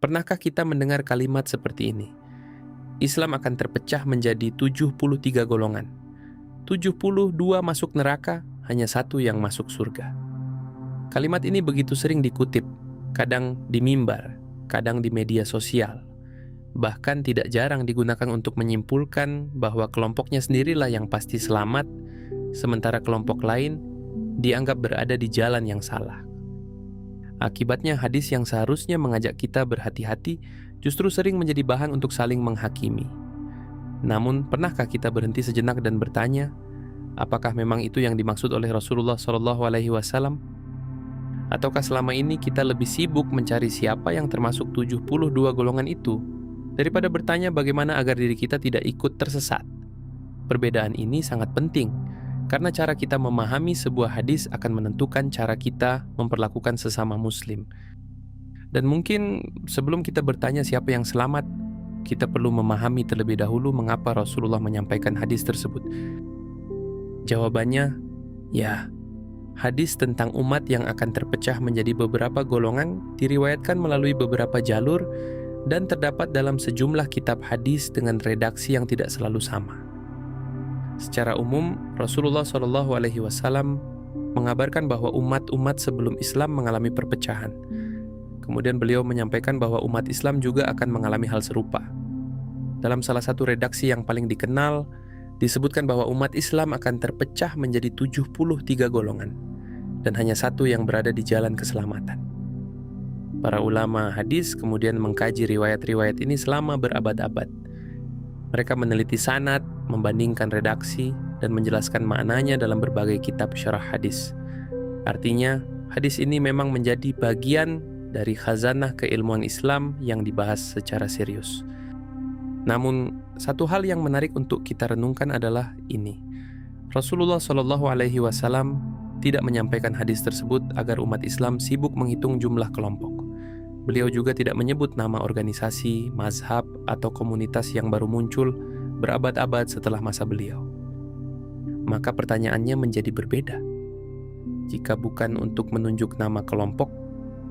Pernahkah kita mendengar kalimat seperti ini? Islam akan terpecah menjadi 73 golongan. 72 masuk neraka, hanya satu yang masuk surga. Kalimat ini begitu sering dikutip, kadang di mimbar, kadang di media sosial. Bahkan tidak jarang digunakan untuk menyimpulkan bahwa kelompoknya sendirilah yang pasti selamat, sementara kelompok lain dianggap berada di jalan yang salah. Akibatnya hadis yang seharusnya mengajak kita berhati-hati justru sering menjadi bahan untuk saling menghakimi. Namun, pernahkah kita berhenti sejenak dan bertanya, apakah memang itu yang dimaksud oleh Rasulullah SAW? Ataukah selama ini kita lebih sibuk mencari siapa yang termasuk 72 golongan itu, daripada bertanya bagaimana agar diri kita tidak ikut tersesat? Perbedaan ini sangat penting, karena cara kita memahami sebuah hadis akan menentukan cara kita memperlakukan sesama muslim. Dan mungkin sebelum kita bertanya siapa yang selamat, kita perlu memahami terlebih dahulu mengapa Rasulullah menyampaikan hadis tersebut. Jawabannya, ya, hadis tentang umat yang akan terpecah menjadi beberapa golongan diriwayatkan melalui beberapa jalur dan terdapat dalam sejumlah kitab hadis dengan redaksi yang tidak selalu sama. Secara umum, Rasulullah SAW mengabarkan bahwa umat-umat sebelum Islam mengalami perpecahan. Kemudian beliau menyampaikan bahwa umat Islam juga akan mengalami hal serupa. Dalam salah satu redaksi yang paling dikenal, disebutkan bahwa umat Islam akan terpecah menjadi 73 golongan, dan hanya satu yang berada di jalan keselamatan. Para ulama hadis kemudian mengkaji riwayat-riwayat ini selama berabad-abad. Mereka meneliti sanad, membandingkan redaksi, dan menjelaskan maknanya dalam berbagai kitab syarah hadis. Artinya, hadis ini memang menjadi bagian dari khazanah keilmuan Islam yang dibahas secara serius. Namun, satu hal yang menarik untuk kita renungkan adalah ini. Rasulullah SAW tidak menyampaikan hadis tersebut agar umat Islam sibuk menghitung jumlah kelompok. Beliau juga tidak menyebut nama organisasi, mazhab, atau komunitas yang baru muncul berabad-abad setelah masa beliau. Maka pertanyaannya menjadi berbeda. Jika bukan untuk menunjuk nama kelompok,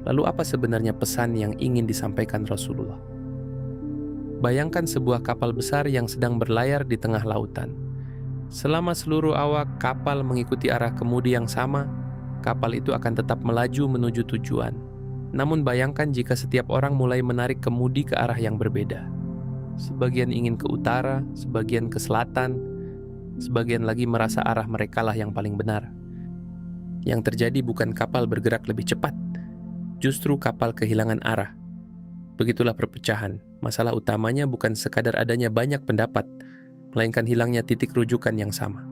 lalu apa sebenarnya pesan yang ingin disampaikan Rasulullah? Bayangkan sebuah kapal besar yang sedang berlayar di tengah lautan. Selama seluruh awak kapal mengikuti arah kemudi yang sama, kapal itu akan tetap melaju menuju tujuan. Namun bayangkan jika setiap orang mulai menarik kemudi ke arah yang berbeda. Sebagian ingin ke utara, sebagian ke selatan, sebagian lagi merasa arah merekalah yang paling benar. Yang terjadi bukan kapal bergerak lebih cepat, justru kapal kehilangan arah. Begitulah perpecahan. Masalah utamanya bukan sekadar adanya banyak pendapat, melainkan hilangnya titik rujukan yang sama.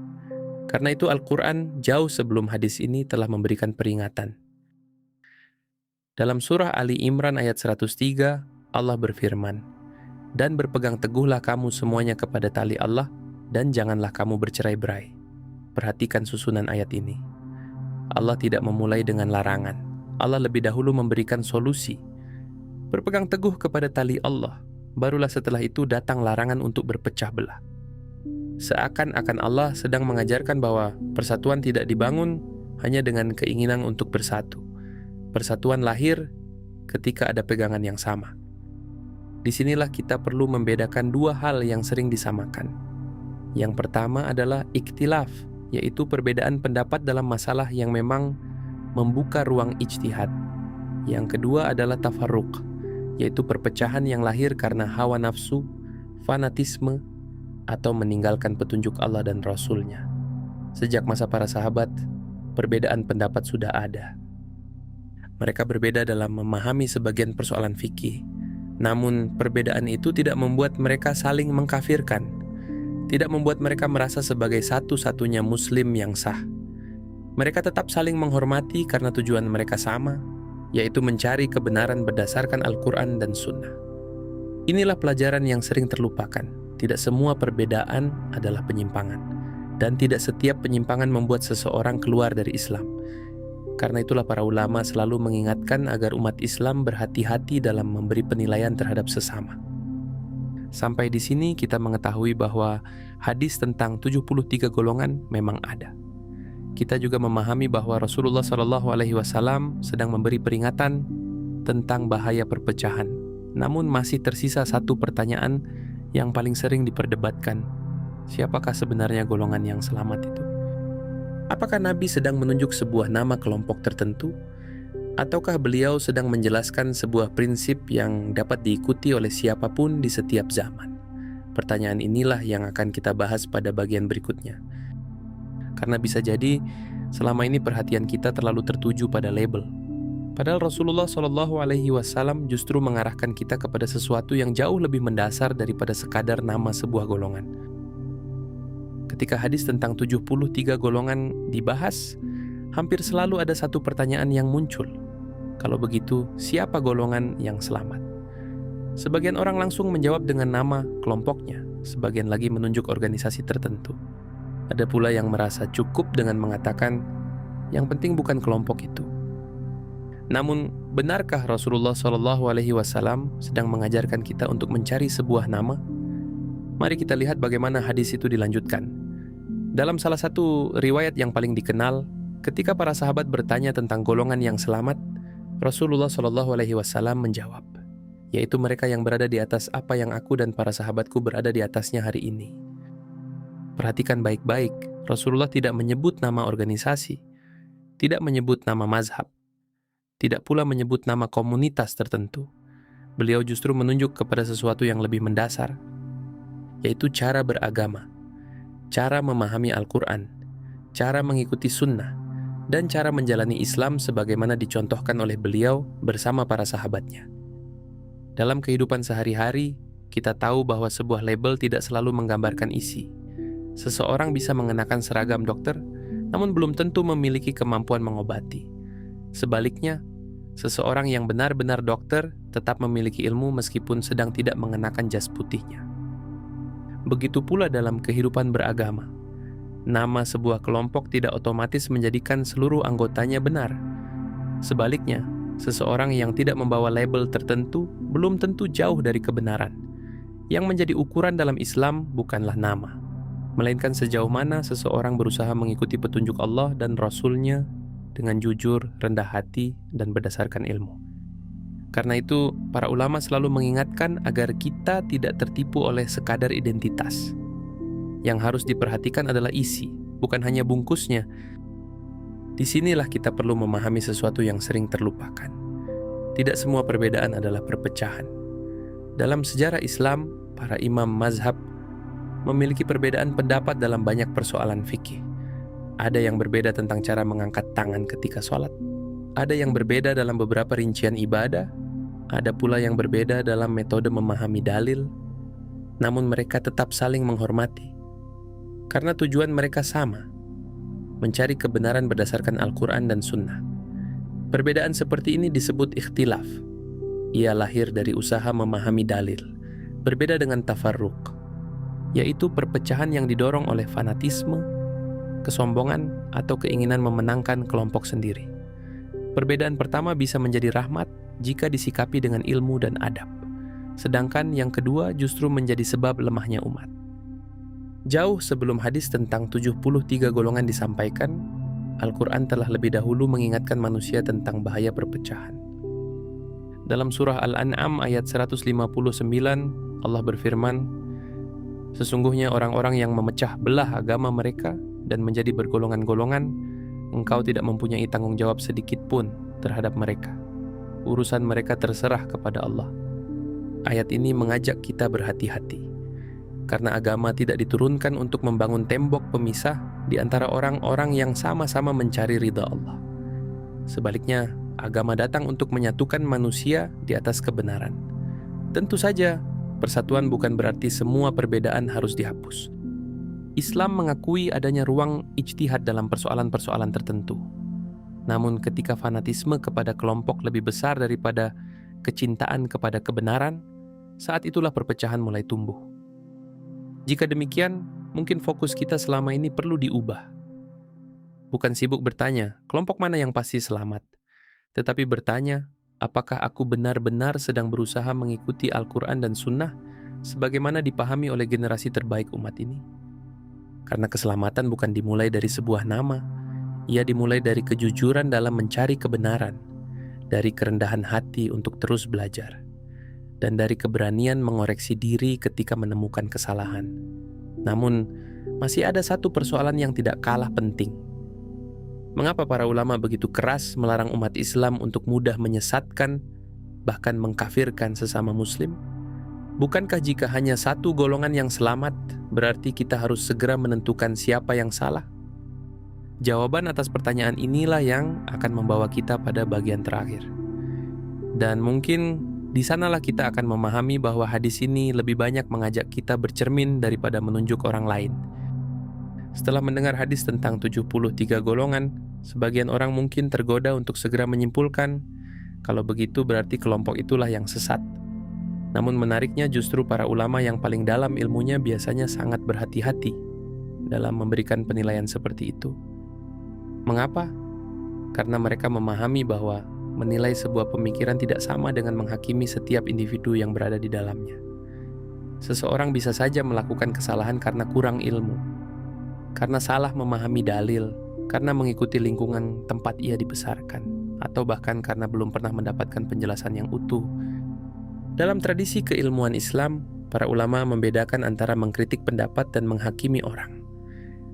Karena itu Al-Quran jauh sebelum hadis ini telah memberikan peringatan. Dalam surah Ali Imran ayat 103, Allah berfirman, "Dan berpegang teguhlah kamu semuanya kepada tali Allah, dan janganlah kamu bercerai-berai." Perhatikan susunan ayat ini. Allah tidak memulai dengan larangan. Allah lebih dahulu memberikan solusi. Berpegang teguh kepada tali Allah, barulah setelah itu datang larangan untuk berpecah belah. Seakan-akan Allah sedang mengajarkan bahwa persatuan tidak dibangun hanya dengan keinginan untuk bersatu. Persatuan lahir ketika ada pegangan yang sama. Disinilah kita perlu membedakan dua hal yang sering disamakan. Yang pertama adalah ikhtilaf, yaitu perbedaan pendapat dalam masalah yang memang membuka ruang ijtihad. Yang kedua adalah tafarruq, yaitu perpecahan yang lahir karena hawa nafsu, fanatisme, atau meninggalkan petunjuk Allah dan Rasul-Nya. Sejak masa para sahabat, perbedaan pendapat sudah ada. Mereka berbeda dalam memahami sebagian persoalan fikih. Namun, perbedaan itu tidak membuat mereka saling mengkafirkan, tidak membuat mereka merasa sebagai satu-satunya muslim yang sah. Mereka tetap saling menghormati karena tujuan mereka sama, yaitu mencari kebenaran berdasarkan Al-Quran dan Sunnah. Inilah pelajaran yang sering terlupakan. Tidak semua perbedaan adalah penyimpangan, dan tidak setiap penyimpangan membuat seseorang keluar dari Islam. Karena itulah para ulama selalu mengingatkan agar umat Islam berhati-hati dalam memberi penilaian terhadap sesama. Sampai di sini kita mengetahui bahwa hadis tentang 73 golongan memang ada. Kita juga memahami bahwa Rasulullah SAW sedang memberi peringatan tentang bahaya perpecahan Namun masih tersisa satu pertanyaan yang paling sering diperdebatkan. Siapakah sebenarnya golongan yang selamat itu? Apakah Nabi sedang menunjuk sebuah nama kelompok tertentu? Ataukah beliau sedang menjelaskan sebuah prinsip yang dapat diikuti oleh siapapun di setiap zaman? Pertanyaan inilah yang akan kita bahas pada bagian berikutnya. Karena bisa jadi selama ini perhatian kita terlalu tertuju pada label. Padahal Rasulullah SAW justru mengarahkan kita kepada sesuatu yang jauh lebih mendasar daripada sekadar nama sebuah golongan. Ketika hadis tentang 73 golongan dibahas, hampir selalu ada satu pertanyaan yang muncul. Kalau begitu, siapa golongan yang selamat? Sebagian orang langsung menjawab dengan nama kelompoknya, sebagian lagi menunjuk organisasi tertentu. Ada pula yang merasa cukup dengan mengatakan, yang penting bukan kelompok itu. Namun, benarkah Rasulullah SAW sedang mengajarkan kita untuk mencari sebuah nama? Mari kita lihat bagaimana hadis itu dilanjutkan. Dalam salah satu riwayat yang paling dikenal, ketika para sahabat bertanya tentang golongan yang selamat, Rasulullah SAW menjawab, yaitu mereka yang berada di atas apa yang aku dan para sahabatku berada di atasnya hari ini. Perhatikan baik-baik, Rasulullah tidak menyebut nama organisasi, tidak menyebut nama mazhab, tidak pula menyebut nama komunitas tertentu. Beliau justru menunjuk kepada sesuatu yang lebih mendasar, yaitu cara beragama, cara memahami Al-Quran, cara mengikuti sunnah, dan cara menjalani Islam sebagaimana dicontohkan oleh beliau bersama para sahabatnya. Dalam kehidupan sehari-hari, kita tahu bahwa sebuah label tidak selalu menggambarkan isi. Seseorang bisa mengenakan seragam dokter, namun belum tentu memiliki kemampuan mengobati. Sebaliknya, seseorang yang benar-benar dokter tetap memiliki ilmu meskipun sedang tidak mengenakan jas putihnya. Begitu pula dalam kehidupan beragama. Nama sebuah kelompok tidak otomatis menjadikan seluruh anggotanya benar. Sebaliknya, seseorang yang tidak membawa label tertentu belum tentu jauh dari kebenaran. Yang menjadi ukuran dalam Islam bukanlah nama, melainkan sejauh mana seseorang berusaha mengikuti petunjuk Allah dan Rasul-Nya dengan jujur, rendah hati, dan berdasarkan ilmu. Karena itu, para ulama selalu mengingatkan agar kita tidak tertipu oleh sekadar identitas. Yang harus diperhatikan adalah isi, bukan hanya bungkusnya. Disinilah kita perlu memahami sesuatu yang sering terlupakan. Tidak semua perbedaan adalah perpecahan. Dalam sejarah Islam, para imam mazhab memiliki perbedaan pendapat dalam banyak persoalan fikih. Ada yang berbeda tentang cara mengangkat tangan ketika sholat. Ada yang berbeda dalam beberapa rincian ibadah. Ada pula yang berbeda dalam metode memahami dalil. Namun mereka tetap saling menghormati. Karena tujuan mereka sama, mencari kebenaran berdasarkan Al-Quran dan Sunnah. Perbedaan seperti ini disebut ikhtilaf. Ia lahir dari usaha memahami dalil, berbeda dengan tafarruq, yaitu perpecahan yang didorong oleh fanatisme, kesombongan, atau keinginan memenangkan kelompok sendiri. Perbedaan pertama bisa menjadi rahmat jika disikapi dengan ilmu dan adab, sedangkan yang kedua justru menjadi sebab lemahnya umat. Jauh sebelum hadis tentang 73 golongan disampaikan, Al-Quran telah lebih dahulu mengingatkan manusia tentang bahaya perpecahan. Dalam surah Al-An'am ayat 159, Allah berfirman, "Sesungguhnya orang-orang yang memecah belah agama mereka dan menjadi bergolongan-golongan, engkau tidak mempunyai tanggung jawab sedikit pun terhadap mereka. Urusan mereka terserah kepada Allah." Ayat ini mengajak kita berhati-hati, karena agama tidak diturunkan untuk membangun tembok pemisah di antara orang-orang yang sama-sama mencari ridha Allah. Sebaliknya, agama datang untuk menyatukan manusia di atas kebenaran. Tentu saja, persatuan bukan berarti semua perbedaan harus dihapus. Islam mengakui adanya ruang ijtihad dalam persoalan-persoalan tertentu. Namun ketika fanatisme kepada kelompok lebih besar daripada kecintaan kepada kebenaran, saat itulah perpecahan mulai tumbuh. Jika demikian, mungkin fokus kita selama ini perlu diubah. Bukan sibuk bertanya, kelompok mana yang pasti selamat, tetapi bertanya, apakah aku benar-benar sedang berusaha mengikuti Al-Quran dan Sunnah sebagaimana dipahami oleh generasi terbaik umat ini? Karena keselamatan bukan dimulai dari sebuah nama, ia dimulai dari kejujuran dalam mencari kebenaran, dari kerendahan hati untuk terus belajar, dan dari keberanian mengoreksi diri ketika menemukan kesalahan. Namun, masih ada satu persoalan yang tidak kalah penting. Mengapa para ulama begitu keras melarang umat Islam untuk mudah menyesatkan, bahkan mengkafirkan sesama muslim? Bukankah jika hanya satu golongan yang selamat, berarti kita harus segera menentukan siapa yang salah? Jawaban atas pertanyaan inilah yang akan membawa kita pada bagian terakhir. Dan mungkin di sanalah kita akan memahami bahwa hadis ini lebih banyak mengajak kita bercermin daripada menunjuk orang lain. Setelah mendengar hadis tentang 73 golongan, sebagian orang mungkin tergoda untuk segera menyimpulkan, kalau begitu berarti kelompok itulah yang sesat. Namun menariknya justru para ulama yang paling dalam ilmunya biasanya sangat berhati-hati dalam memberikan penilaian seperti itu. Mengapa? Karena mereka memahami bahwa menilai sebuah pemikiran tidak sama dengan menghakimi setiap individu yang berada di dalamnya. Seseorang bisa saja melakukan kesalahan karena kurang ilmu, karena salah memahami dalil, karena mengikuti lingkungan tempat ia dibesarkan, atau bahkan karena belum pernah mendapatkan penjelasan yang utuh. Dalam tradisi keilmuan Islam, para ulama membedakan antara mengkritik pendapat dan menghakimi orang.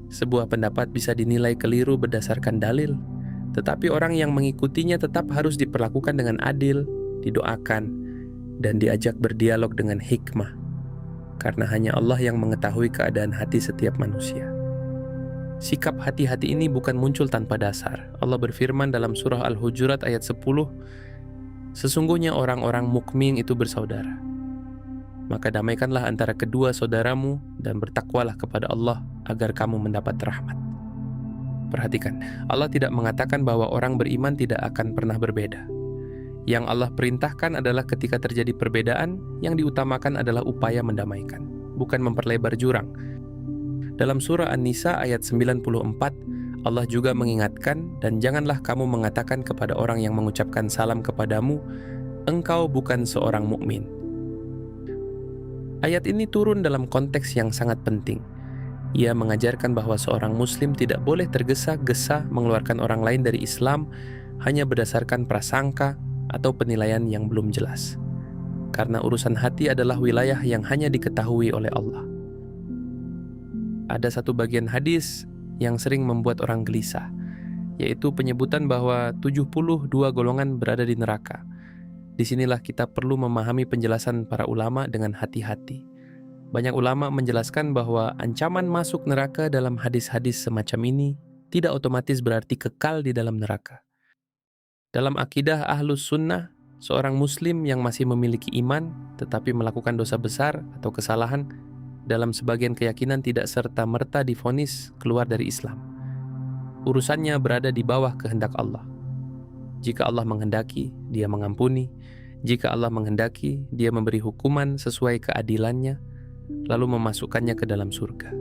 Sebuah pendapat bisa dinilai keliru berdasarkan dalil, tetapi orang yang mengikutinya tetap harus diperlakukan dengan adil, didoakan, dan diajak berdialog dengan hikmah. Karena hanya Allah yang mengetahui keadaan hati setiap manusia. Sikap hati-hati ini bukan muncul tanpa dasar. Allah berfirman dalam surah Al-Hujurat ayat 10, "Sesungguhnya orang-orang mukmin itu bersaudara. Maka damaikanlah antara kedua saudaramu dan bertakwalah kepada Allah agar kamu mendapat rahmat." Perhatikan, Allah tidak mengatakan bahwa orang beriman tidak akan pernah berbeda. Yang Allah perintahkan adalah ketika terjadi perbedaan, yang diutamakan adalah upaya mendamaikan, bukan memperlebar jurang. Dalam surah An-Nisa ayat 94, Allah juga mengingatkan, "Dan janganlah kamu mengatakan kepada orang yang mengucapkan salam kepadamu, engkau bukan seorang mukmin." Ayat ini turun dalam konteks yang sangat penting. Ia mengajarkan bahwa seorang muslim tidak boleh tergesa-gesa mengeluarkan orang lain dari Islam hanya berdasarkan prasangka atau penilaian yang belum jelas. Karena urusan hati adalah wilayah yang hanya diketahui oleh Allah. Ada satu bagian hadis yang sering membuat orang gelisah, yaitu penyebutan bahwa 72 golongan berada di neraka. Disinilah kita perlu memahami penjelasan para ulama dengan hati-hati. Banyak ulama menjelaskan bahwa ancaman masuk neraka dalam hadis-hadis semacam ini tidak otomatis berarti kekal di dalam neraka. Dalam akidah Ahlus Sunnah, seorang muslim yang masih memiliki iman tetapi melakukan dosa besar atau kesalahan, dalam sebagian keyakinan tidak serta-merta divonis keluar dari Islam. Urusannya berada di bawah kehendak Allah. Jika Allah menghendaki, Dia mengampuni. Jika Allah menghendaki, Dia memberi hukuman sesuai keadilannya, lalu memasukkannya ke dalam surga.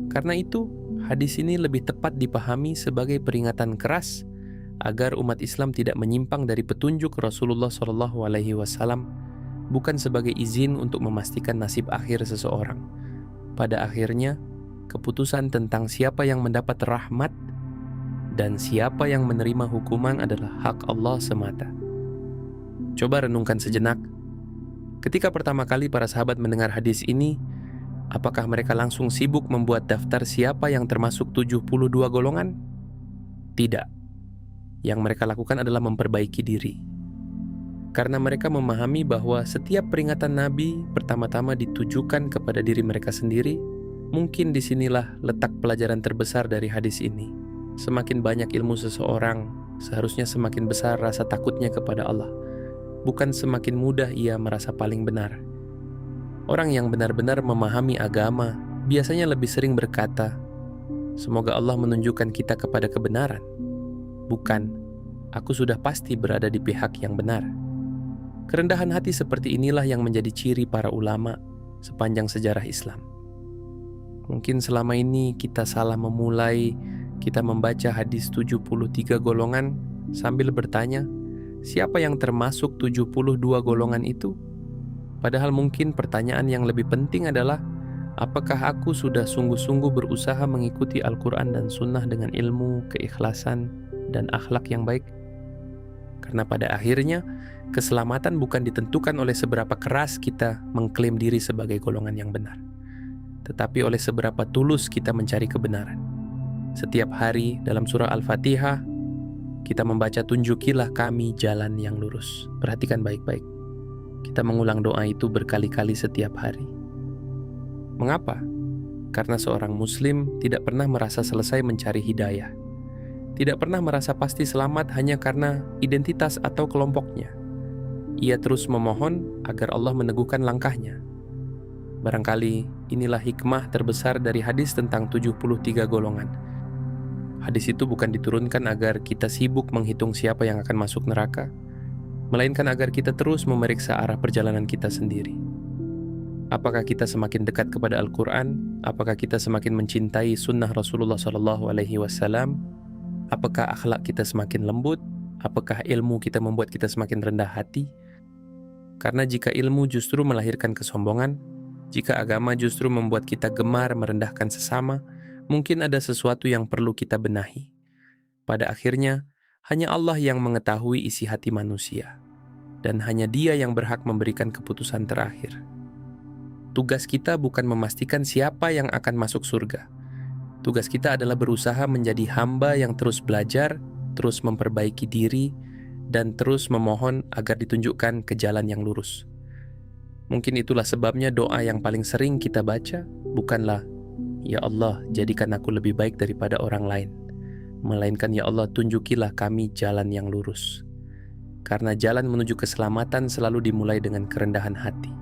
Karena itu, hadis ini lebih tepat dipahami sebagai peringatan keras agar umat Islam tidak menyimpang dari petunjuk Rasulullah SAW, bukan sebagai izin untuk memastikan nasib akhir seseorang. Pada akhirnya, keputusan tentang siapa yang mendapat rahmat dan siapa yang menerima hukuman adalah hak Allah semata. Coba renungkan sejenak. Ketika pertama kali para sahabat mendengar hadis ini, apakah mereka langsung sibuk membuat daftar siapa yang termasuk 72 golongan? Tidak. Yang mereka lakukan adalah memperbaiki diri. Karena mereka memahami bahwa setiap peringatan Nabi pertama-tama ditujukan kepada diri mereka sendiri, mungkin disinilah letak pelajaran terbesar dari hadis ini. Semakin banyak ilmu seseorang, seharusnya semakin besar rasa takutnya kepada Allah. Bukan semakin mudah ia merasa paling benar. Orang yang benar-benar memahami agama biasanya lebih sering berkata, "Semoga Allah menunjukkan kita kepada kebenaran." Bukan, "Aku sudah pasti berada di pihak yang benar." Kerendahan hati seperti inilah yang menjadi ciri para ulama sepanjang sejarah Islam. Mungkin selama ini kita salah memulai, kita membaca hadis 73 golongan sambil bertanya, siapa yang termasuk 72 golongan itu? Padahal mungkin pertanyaan yang lebih penting adalah, apakah aku sudah sungguh-sungguh berusaha mengikuti Al-Quran dan Sunnah dengan ilmu, keikhlasan, dan akhlak yang baik? Karena pada akhirnya, keselamatan bukan ditentukan oleh seberapa keras kita mengklaim diri sebagai golongan yang benar, tetapi oleh seberapa tulus kita mencari kebenaran. Setiap hari dalam surah Al-Fatihah, kita membaca tunjukilah kami jalan yang lurus. Perhatikan baik-baik. Kita mengulang doa itu berkali-kali setiap hari. Mengapa? Karena seorang muslim tidak pernah merasa selesai mencari hidayah. Tidak pernah merasa pasti selamat hanya karena identitas atau kelompoknya. Ia terus memohon agar Allah meneguhkan langkahnya. Barangkali inilah hikmah terbesar dari hadis tentang 73 golongan. Hadis itu bukan diturunkan agar kita sibuk menghitung siapa yang akan masuk neraka, melainkan agar kita terus memeriksa arah perjalanan kita sendiri. Apakah kita semakin dekat kepada Al-Quran? Apakah kita semakin mencintai sunnah Rasulullah SAW? Apakah akhlak kita semakin lembut? Apakah ilmu kita membuat kita semakin rendah hati? Karena jika ilmu justru melahirkan kesombongan, jika agama justru membuat kita gemar merendahkan sesama, mungkin ada sesuatu yang perlu kita benahi. Pada akhirnya, hanya Allah yang mengetahui isi hati manusia, dan hanya Dia yang berhak memberikan keputusan terakhir. Tugas kita bukan memastikan siapa yang akan masuk surga. Tugas kita adalah berusaha menjadi hamba yang terus belajar, terus memperbaiki diri, dan terus memohon agar ditunjukkan ke jalan yang lurus. Mungkin itulah sebabnya doa yang paling sering kita baca bukanlah "Ya Allah, jadikan aku lebih baik daripada orang lain," melainkan "Ya Allah, tunjukilah kami jalan yang lurus." Karena jalan menuju keselamatan selalu dimulai dengan kerendahan hati.